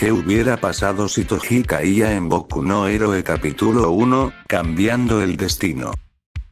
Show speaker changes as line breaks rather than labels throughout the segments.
¿Qué hubiera pasado si Toji caía en Boku no Hero capítulo 1, cambiando el destino?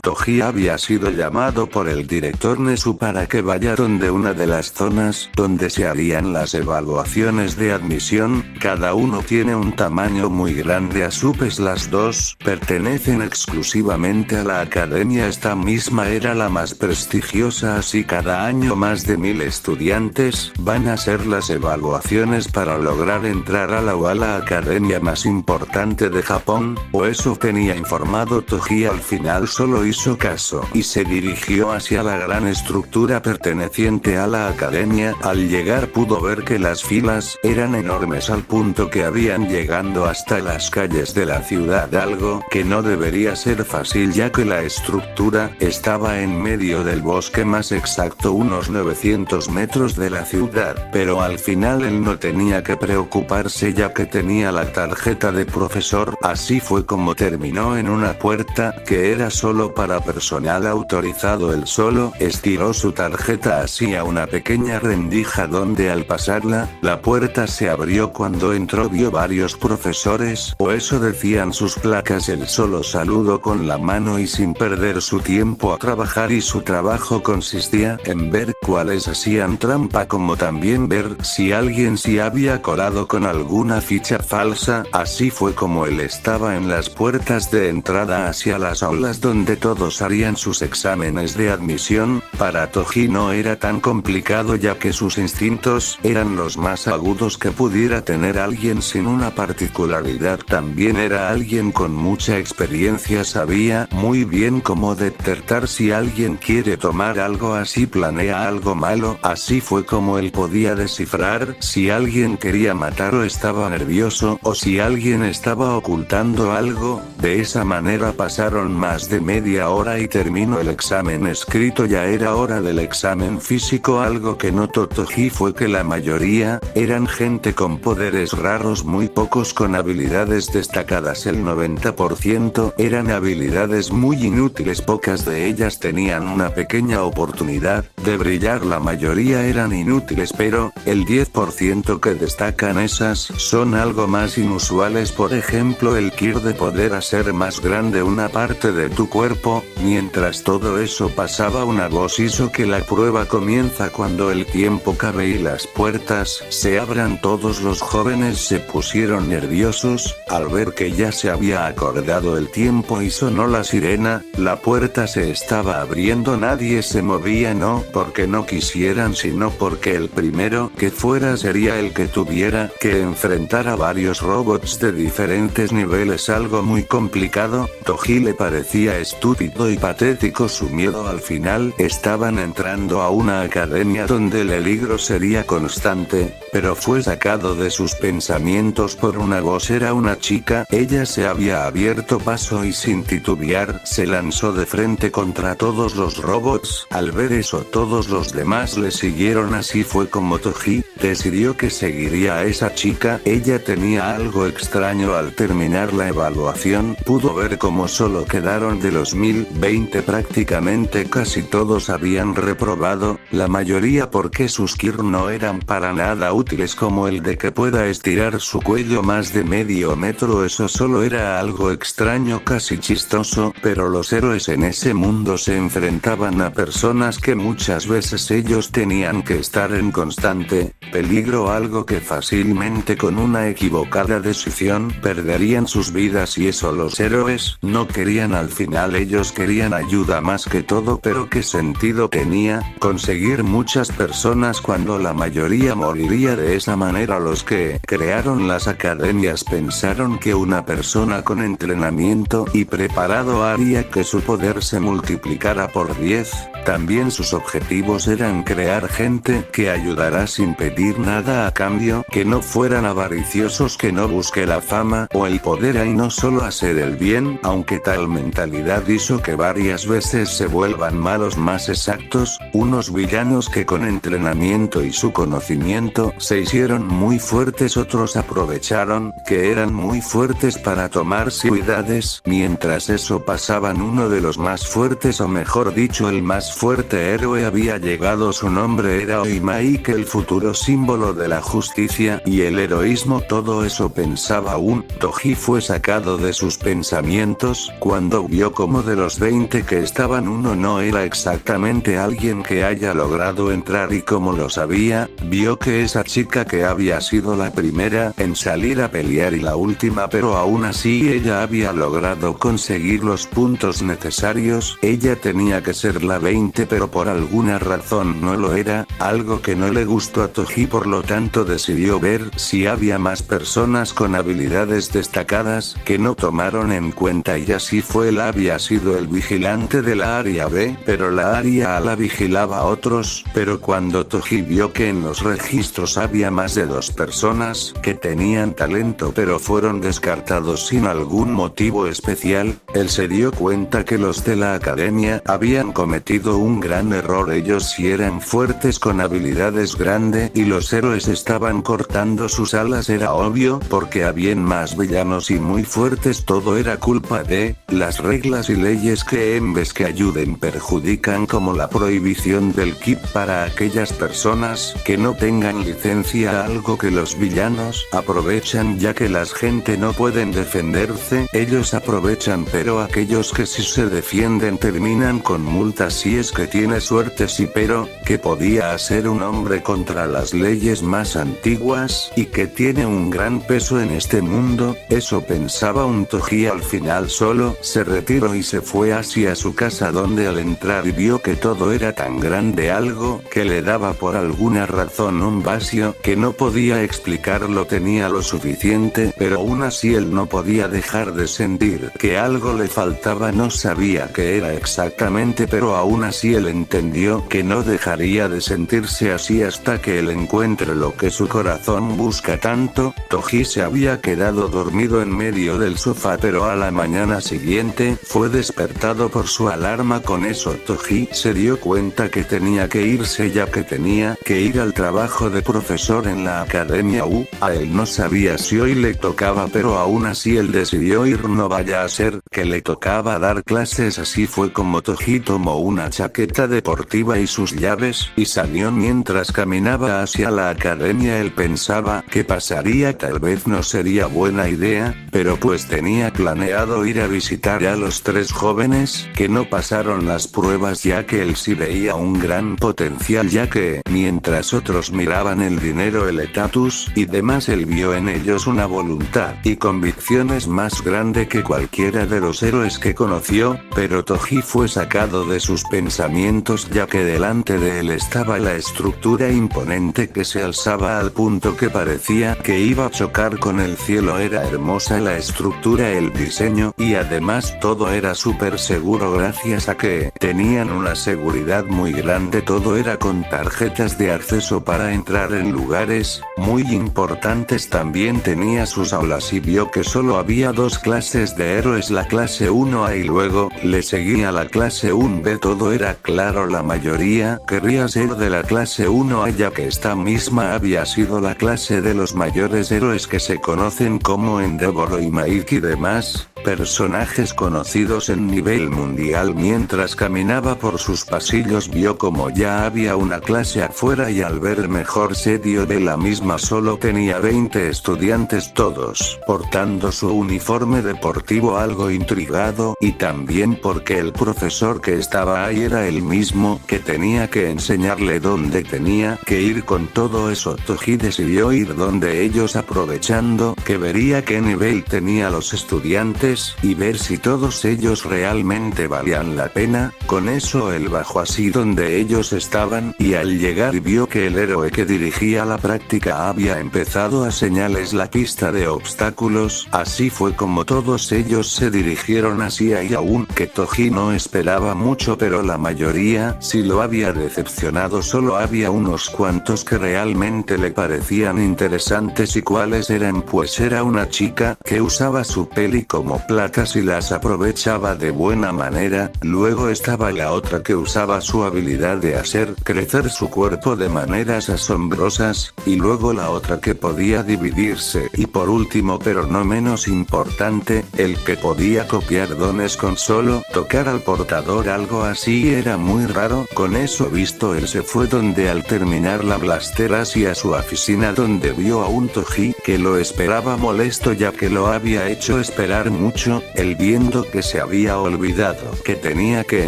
Toji había sido llamado por el director Nezu para que vaya donde una de las zonas donde se harían las evaluaciones de admisión. Cada uno tiene un tamaño muy grande. A su vez las dos pertenecen exclusivamente a la academia. Esta misma era la más prestigiosa, así cada año más de 1000 estudiantes van a hacer las evaluaciones para lograr entrar a la academia más importante de Japón, o eso tenía informado Toji. Al final solo hizo caso y se dirigió hacia la gran estructura perteneciente a la academia. Al llegar pudo ver que las filas eran enormes al punto que habían llegando hasta las calles de la ciudad, algo que no debería ser fácil ya que la estructura estaba en medio del bosque, más exacto unos 900 metros de la ciudad, pero al final él no tenía que preocuparse ya que tenía la tarjeta de profesor. Así fue como terminó en una puerta que era solo para personal autorizado. Él solo estiró su tarjeta hacia una pequeña rendija donde al pasarla, la puerta se abrió. Cuando entró vio varios profesores, o eso decían sus placas. Él solo saludó con la mano y sin perder su tiempo a trabajar, y su trabajo consistía en ver cuáles hacían trampa, como también ver si alguien se había colado con alguna ficha falsa. Así fue como él estaba en las puertas de entrada hacia las aulas donde todos harían sus exámenes de admisión. Para Toji no era tan complicado ya que sus instintos eran los más agudos que pudiera tener alguien sin una particularidad. También era alguien con mucha experiencia, sabía muy bien cómo detectar si alguien quiere tomar algo, así planea algo malo. Así fue como él podía descifrar si alguien quería matar o estaba nervioso, o si alguien estaba ocultando algo. De esa manera pasaron más de media hora y terminó el examen escrito. Ya era hora del examen físico. Algo que notó Toji fue que la mayoría eran gente con poderes raros, muy pocos con habilidades destacadas. El 90% eran habilidades muy inútiles, pocas de ellas tenían una pequeña oportunidad de brillar. La mayoría eran inútiles, pero el 10% que destacan, esas son algo más inusuales. Por ejemplo, el Kir de poder hacer más grande una parte de tu cuerpo. Mientras todo eso pasaba, una voz hizo que la prueba comienza cuando el tiempo cabe y las puertas se abran. Todos los jóvenes se pusieron nerviosos al ver que ya se había acordado el tiempo y sonó la sirena. La puerta se estaba abriendo. Nadie se movía, no porque no quisieran, sino porque el primero que fuera sería el que tuviera que enfrentar a varios robots de diferentes niveles, algo muy complicado. Toji le parecía estúpido y patético su miedo. Al final estaban entrando a una academia donde el peligro sería constante, pero fue sacado de sus pensamientos por una voz. Era una chica. Ella se había abierto paso y sin titubear se lanzó de frente contra todos los robots. Al ver eso todos los demás le siguieron. Así fue como Toji decidió que seguiría a esa chica. Ella tenía algo extraño. Al terminar la evaluación pudo ver cómo solo quedaron de los 1020 prácticamente casi todos habían reprobado, la mayoría porque sus Kir no eran para nada útiles, como el de que pueda estirar su cuello más de medio metro. Eso solo era algo extraño, casi chistoso, pero los héroes en ese mundo se enfrentaban a personas que muchas veces ellos tenían que estar en constante peligro, algo que fácilmente con una equivocada decisión perderían sus vidas, y eso los héroes no querían. Al final ellos querían ayuda más que todo, pero ¿qué sentido tenía conseguir muchas personas cuando la mayoría moriría de esa manera? Los que crearon las academias pensaron que una persona con entrenamiento y preparado haría que su poder se multiplicara por 10. También sus objetivos eran crear gente que ayudara sin pedir nada a cambio, que no fueran avariciosos, que no busque la fama o el poder y no solo hacer el bien, aunque tal mentalidad hizo que varias veces se vuelvan malos. Más exactos, unos villanos que con entrenamiento y su conocimiento se hicieron muy fuertes. Otros aprovecharon que eran muy fuertes para tomar ciudades. Mientras eso pasaban, uno de los más fuertes, o mejor dicho el más fuerte héroe había llegado. Su nombre era Oimaike, el futuro símbolo de la justicia y el heroísmo. Todo eso pensaba aún. Toji fue sacado de sus pensamientos cuando vio como de los 20 que estaban uno no era exactamente alguien que haya logrado entrar, y como lo sabía, vio que esa chica que había sido la primera en salir a pelear y la última, pero aún así ella había logrado conseguir los puntos necesarios. Ella tenía que ser la 20, pero por alguna razón no lo era, algo que no le gustó a Toji. Por lo tanto decidió ver si había más personas con habilidades destacadas que no tomaron en cuenta, y así fue. Él había sido el vigilante de la área B, pero la área A la vigilaba a otros, pero cuando Toji vio que en los registros había más de 2 personas que tenían talento pero fueron descartados sin algún motivo especial, él se dio cuenta que los de la academia habían cometido un gran error. Ellos sí eran fuertes con habilidades grandes y los héroes estaban cortando sus alas. Era obvio porque habían más villanos y muy fuertes. Todo era culpa de las reglas y leyes que en vez que ayuden perjudican, como la prohibición del kit para aquellas personas que no tengan licencia, algo que los villanos aprovechan ya que la gente no pueden defenderse. Ellos aprovechan, pero aquellos que sí se defienden terminan con multas si es que tiene suerte. Sí, pero ¿qué podía hacer un hombre contra las leyes más antiguas y que tiene un gran peso en este mundo? Eso pensaba un Toji. Al final solo se retiró y se fue hacia su casa, donde al entrar vio que todo era tan grande, algo que le daba por alguna razón un vacío que no podía explicarlo. Tenía lo suficiente, pero aún así él no podía dejar de sentir que algo le faltaba. No sabía qué era exactamente, pero aún así él entendió que no dejaría de sentirse así hasta que él encuentre lo que su corazón busca tanto. Toji se había quedado dormido en medio del sofá, pero a la mañana siguiente fue despertado por su alarma. Con eso Toji se dio cuenta que tenía que irse, ya que tenía que ir al trabajo de profesor en la academia U. A él no sabía si hoy le tocaba, pero aún así él decidió ir. No vaya a ser que le tocaba dar clases. Así fue como Toji tomó una chaqueta deportiva y sus llaves y salió. Mientras caminaba hacia la academia él pensaba qué pasaría. Tal vez no sería buena idea, pero pues tenía planeado ir a visitar a los 3 jóvenes que no pasaron las pruebas, ya que él sí veía un gran potencial, ya que mientras otros miraban el dinero, el estatus y demás, él vio en ellos una voluntad y convicciones más grande que cualquiera de los héroes que conoció. Pero Toji fue sacado de sus pensamientos, ya que delante de él estaba la estructura imponente que se alzaba al punto que parecía que iba a chocar con el cielo. Era hermosa la estructura, el diseño y además todo era súper seguro gracias a que tenían una seguridad muy grande. Todo era con tarjetas de acceso para entrar en lugares muy importantes. También tenía sus aulas y vio que solo había 2 clases de héroes, la clase 1A y luego le seguía la clase 1B. Todo era claro, la mayoría querría ser de la clase 1A, ya que esta misma había sido la clase de los mayores héroes que se conocen como Endeavor, Oimaike y demás personajes conocidos en nivel mundial. Mientras caminaba por sus pasillos vio como ya había una clase afuera, y al ver mejor se dio de la misma. Solo tenía 20 estudiantes, todos portando su uniforme deportivo, algo intrigado, y también porque el profesor que estaba ahí era el mismo que tenía que enseñarle dónde tenía que ir. Con todo eso Toji decidió ir donde ellos, aprovechando que vería qué nivel tenía los estudiantes y ver si todos ellos realmente valían la pena. Con eso él bajó así donde ellos estaban, y al llegar vio que el héroe que dirigía la práctica había empezado a señalarles la pista de obstáculos. Así fue como todos ellos se dirigieron hacia ahí, aunque Toji no esperaba mucho, pero la mayoría sí lo había decepcionado. Solo había unos cuantos que realmente le parecían interesantes. ¿Y cuáles eran? Pues era una chica que usaba su peli como placas y las aprovechaba de buena manera, luego estaba la otra que usaba su habilidad de hacer crecer su cuerpo de maneras asombrosas, y luego la otra que podía dividirse, y por último pero no menos importante, el que podía copiar dones con solo tocar al portador. Algo así era muy raro. Con eso visto, él se fue donde al terminar la blaster hacia su oficina, donde vio a un Toji que lo esperaba molesto ya que lo había hecho esperar mucho. Él, viendo que se había olvidado que tenía que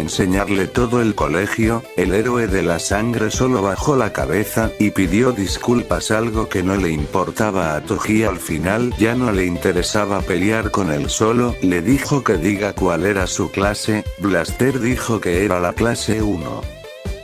enseñarle todo el colegio, el héroe de la sangre solo bajó la cabeza y pidió disculpas, algo que no le importaba a Toji. Al final ya no le interesaba pelear con él, solo le dijo que diga cuál era su clase. Blaster dijo que era la clase 1.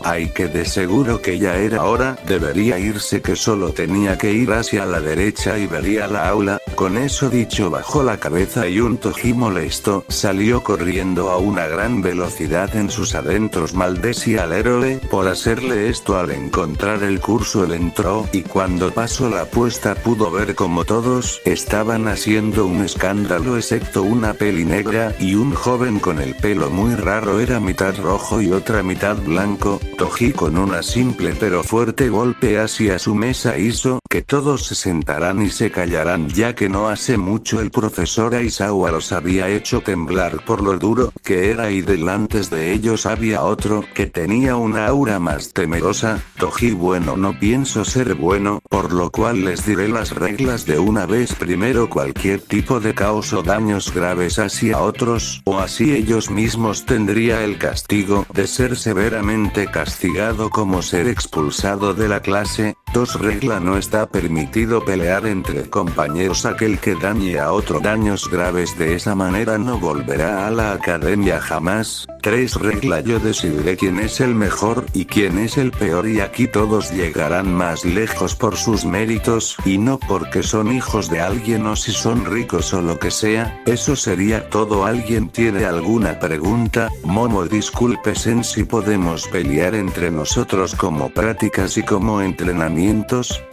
Ay, que de seguro que ya era hora, debería irse, que solo tenía que ir hacia la derecha y vería la aula. Con eso dicho, bajó la cabeza y un Toji molesto salió corriendo a una gran velocidad. En sus adentros maldecía al héroe por hacerle esto. Al encontrar el curso, él entró y cuando pasó la puesta pudo ver como todos estaban haciendo un escándalo excepto una peli negra y un joven con el pelo muy raro, era mitad rojo y otra mitad blanco. Toji, con una simple pero fuerte golpe hacia su mesa, hizo que todos se sentaran y se callaran, ya que no hace mucho el profesor Aizawa los había hecho temblar por lo duro que era, y delante de ellos había otro que tenía una aura más temerosa. Toji: bueno, no pienso ser bueno, por lo cual les diré las reglas de una vez. Primero, cualquier tipo de caos o daños graves hacia otros o así ellos mismos tendría el castigo de ser severamente castigado como ser expulsado de la clase. 2. Regla: no está permitido pelear entre compañeros. Aquel que dañe a otro daños graves de esa manera no volverá a la academia jamás. 3. Regla: yo decidiré quién es el mejor y quién es el peor, y aquí todos llegarán más lejos por sus méritos y no porque son hijos de alguien o si son ricos o lo que sea. Eso sería todo. ¿Alguien tiene alguna pregunta? Momo: disculpe sensei, ¿podemos pelear entre nosotros como prácticas y como entrenamientos?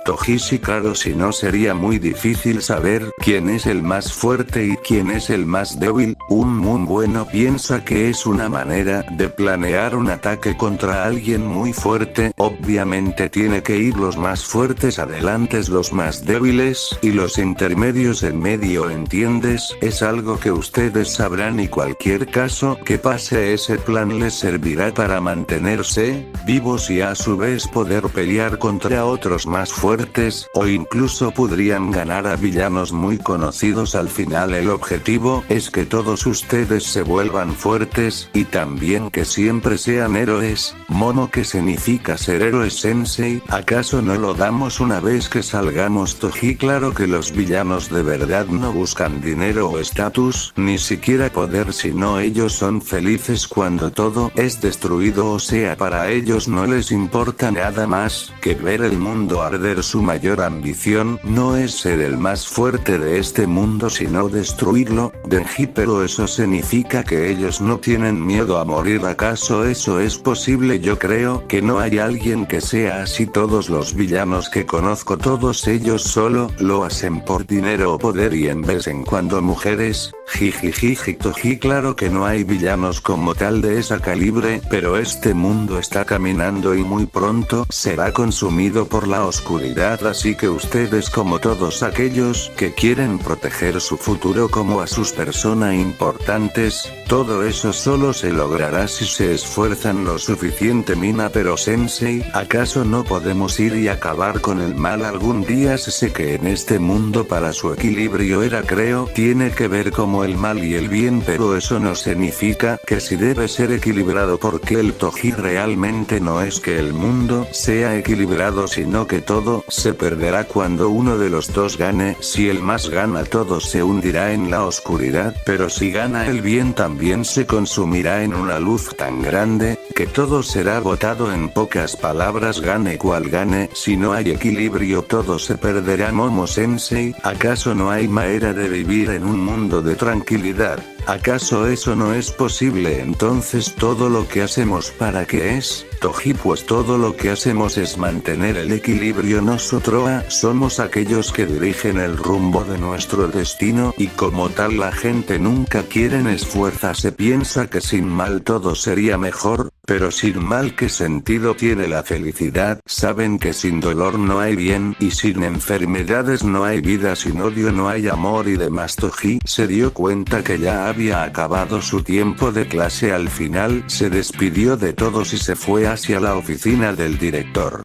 Toji: sí, claro, si no sería muy difícil saber quién es el más fuerte y quién es el más débil. Muy bueno, piensa que es una manera de planear un ataque contra alguien muy fuerte. Obviamente tiene que ir los más fuertes adelante, los más débiles y los intermedios en medio, ¿entiendes? Es algo que ustedes sabrán y cualquier caso que pase, ese plan les servirá para mantenerse vivos y a su vez poder pelear contra otros más fuertes, o incluso podrían ganar a villanos muy conocidos. Al final el objetivo es que todos ustedes se vuelvan fuertes y también que siempre sean héroes. Momo: ¿qué significa ser héroe sensei? ¿Acaso no lo damos una vez que salgamos? Toji: claro que los villanos de verdad no buscan dinero o estatus, ni siquiera poder, sino ellos son felices cuando todo es destruido, o sea, para ellos no les importa nada más que ver el mundo arder. Su mayor ambición no es ser el más fuerte de este mundo sino destruirlo. Denji: pero eso significa que ellos no tienen miedo a morir. ¿Acaso eso es posible? Yo creo que no hay alguien que sea así. Todos los villanos que conozco, todos ellos solo lo hacen por dinero o poder y en vez en cuando mujeres. Jijijiji. Toji: claro que no hay villanos como tal de esa calibre, pero este mundo está caminando y muy pronto será consumido por la oscuridad, así que ustedes, como todos aquellos que quieren proteger su futuro como a sus personas importantes, todo eso solo se logrará si se esfuerzan lo suficiente. Mina: pero sensei, ¿acaso no podemos ir y acabar con el mal algún día? Sé que en este mundo para su equilibrio creo tiene que ver como el mal y el bien, pero eso no significa que si debe ser equilibrado, porque el Toji realmente no es que el mundo sea equilibrado, sino que todo se perderá cuando uno de los dos gane. Si el más gana, todo se hundirá en la oscuridad, pero si gana el bien, también se consumirá en una luz tan grande que todo será botado. En pocas palabras, gane cual gane, si no hay equilibrio todo se perderá. Momo sensei, ¿acaso no hay manera de vivir en un mundo de tranquilidad? ¿Acaso eso no es posible? Entonces todo lo que hacemos ¿para qué es, Toji? Pues todo lo que hacemos es mantener el equilibrio. Nosotros somos aquellos que dirigen el rumbo de nuestro destino y como tal la gente nunca quieren esfuerza. Se piensa que sin mal todo sería mejor, pero sin mal ¿qué sentido tiene la felicidad? Saben que sin dolor no hay bien y sin enfermedades no hay vida, sin odio no hay amor y demás. Toji se dio cuenta que ya había acabado su tiempo de clase. Al final se despidió de todos y se fue hacia la oficina del director.